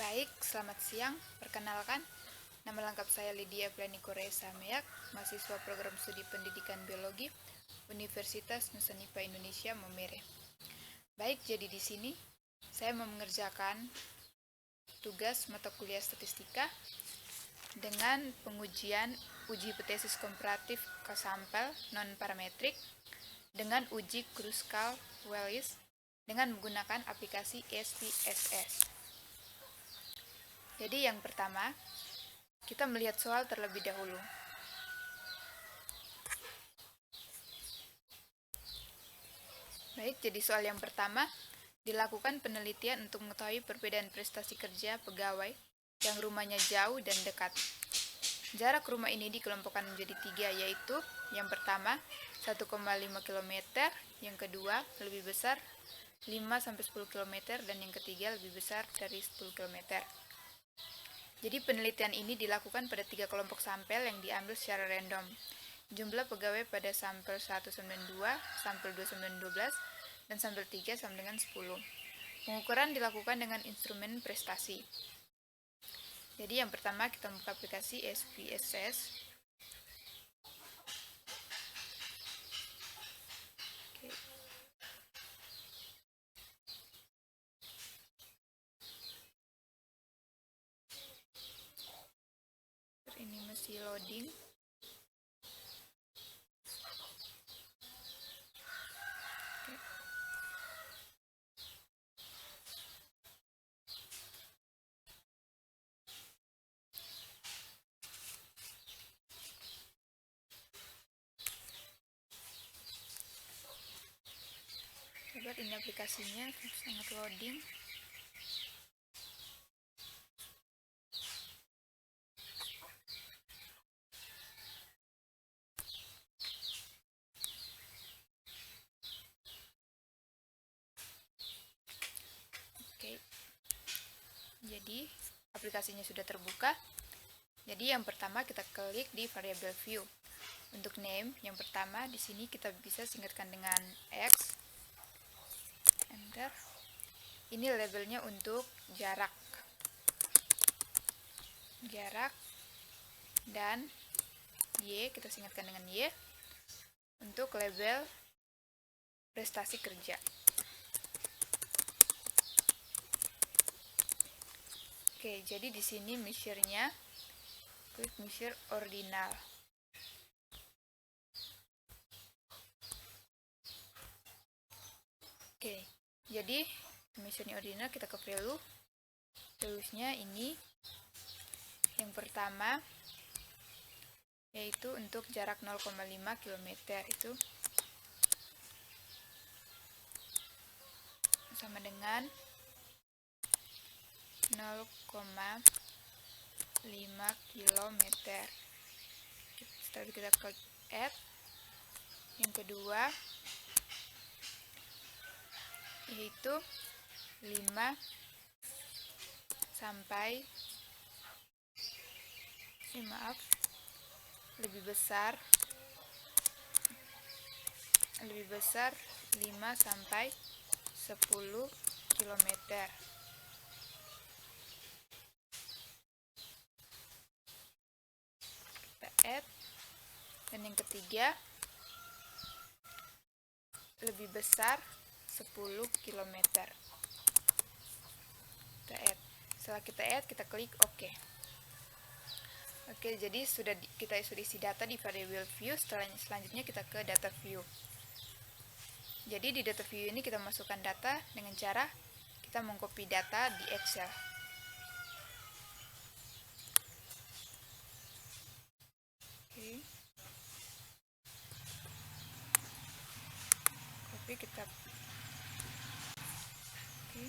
Baik, selamat siang. Perkenalkan, nama lengkap saya Lydia Evelyn Korea Sameak, mahasiswa program studi pendidikan biologi Universitas Nusa Nipah Indonesia Momere. Baik, jadi di sini saya mau mengerjakan tugas mata kuliah statistika dengan pengujian uji hipotesis komparatif ke sampel non-parametrik dengan uji Kruskal-Wallis dengan menggunakan aplikasi SPSS. Jadi yang pertama, kita melihat soal terlebih dahulu. Baik, jadi soal yang pertama, dilakukan penelitian untuk mengetahui perbedaan prestasi kerja pegawai yang rumahnya jauh dan dekat. Jarak rumah ini dikelompokkan menjadi 3, yaitu yang pertama 1,5 km, yang kedua lebih besar 5-10 km, dan yang ketiga lebih besar dari 10 km. Jadi penelitian ini dilakukan pada 3 kelompok sampel yang diambil secara random. Jumlah pegawai pada sampel 1-2, sampel 2-12, dan sampel 3 sama dengan 10. Pengukuran dilakukan dengan instrumen prestasi. Jadi yang pertama kita buka aplikasi SPSS. Ini masih loading. Sabar, ini aplikasinya sangat loading. Jadi aplikasinya sudah terbuka. Jadi yang pertama kita klik di variabel view. Untuk name yang pertama di sini kita bisa singkatkan dengan X. Enter. Ini labelnya untuk jarak. Dan Y kita singkatkan dengan Y untuk label prestasi kerja. Oke, jadi di sini measure-nya klik measure ordinal. Oke, jadi measure-nya ordinal, kita ke value. Values-nya ini yang pertama yaitu untuk jarak 0,5 km itu sama dengan 0,5 km. Setelah kita klik add, yang kedua yaitu 5 sampai lebih besar 5 sampai 10 km. Kita add. Dan yang ketiga lebih besar 10 km. Kita add. Setelah kita add, kita klik OK. Oke, jadi kita sudah isi data di variable view. Selanjutnya kita ke data view. Jadi di data view ini kita masukkan data dengan cara kita mengcopy data di Excel. Oke. Copy kita. Oke.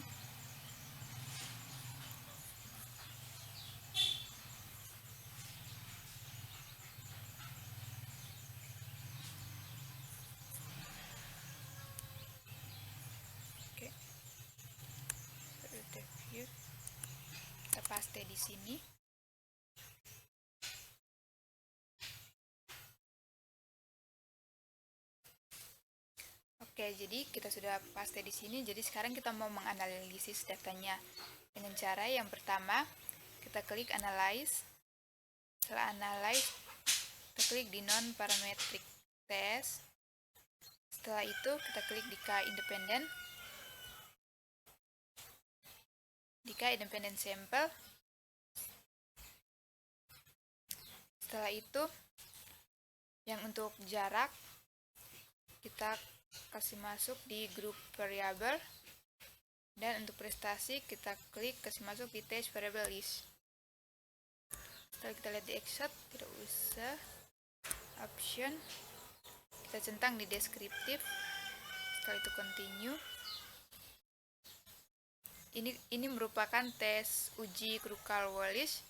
Kita paste di sini. Oke, Oke, jadi kita sudah paste di sini. Jadi sekarang kita mau menganalisis datanya dengan cara yang pertama kita klik analyze. Setelah analyze, kita klik di non parametric test. Setelah itu kita klik di K independent. Di K independent sample. Setelah itu yang untuk jarak kita kasih masuk di grup variable, dan untuk prestasi kita klik kasih masuk di test variable list. Setelah kita lihat di exit, tidak usah option, kita centang di deskriptif. Setelah itu continue. Ini merupakan tes uji Kruskal Wallis,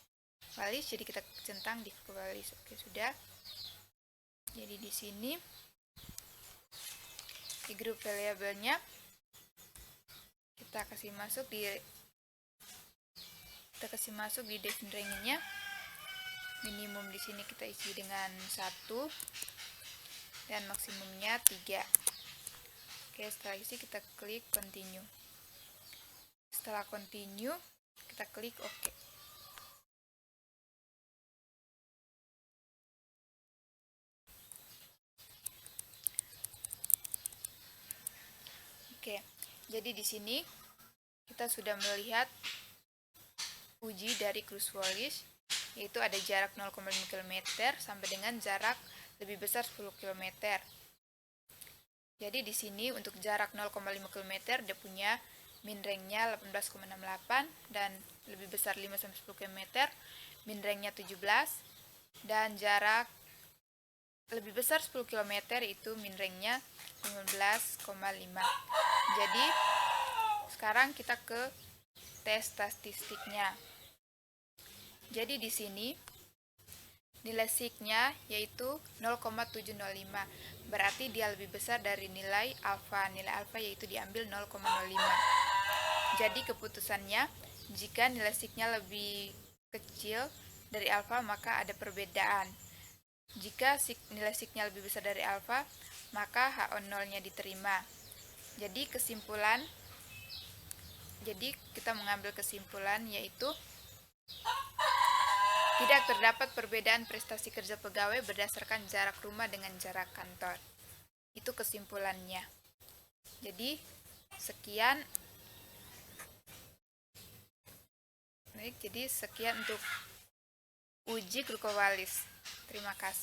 jadi kita centang di Wallis. Oke, sudah. Jadi di sini di grup variabelnya kita kasih masuk di define range-nya. Minimum di sini kita isi dengan 1 dan maksimumnya 3. Oke, setelah isi kita klik continue. Setelah continue kita klik OK. Oke, jadi di sini kita sudah melihat uji dari Kruskal Wallis, yaitu ada jarak 0,5 km sampai dengan jarak lebih besar 10 km. Jadi di sini untuk jarak 0,5 km dia punya min range-nya 18,68 dan lebih besar 5 sampai 10 km, min range-nya 17, dan jarak lebih besar 10 km itu min range-nya 15,5. Jadi sekarang kita ke tes statistiknya. Jadi di sini nilai sigma yaitu 0,705. Berarti dia lebih besar dari nilai alfa. Nilai alfa yaitu diambil 0,05. Jadi keputusannya, jika nilai sigma lebih kecil dari alfa maka ada perbedaan. Jika nilai sigma lebih besar dari alfa, maka HO0-nya diterima. Jadi kita mengambil kesimpulan yaitu tidak terdapat perbedaan prestasi kerja pegawai berdasarkan jarak rumah dengan jarak kantor. Itu kesimpulannya. Jadi sekian. Baik, jadi sekian untuk uji Kruskal Wallis. Terima kasih.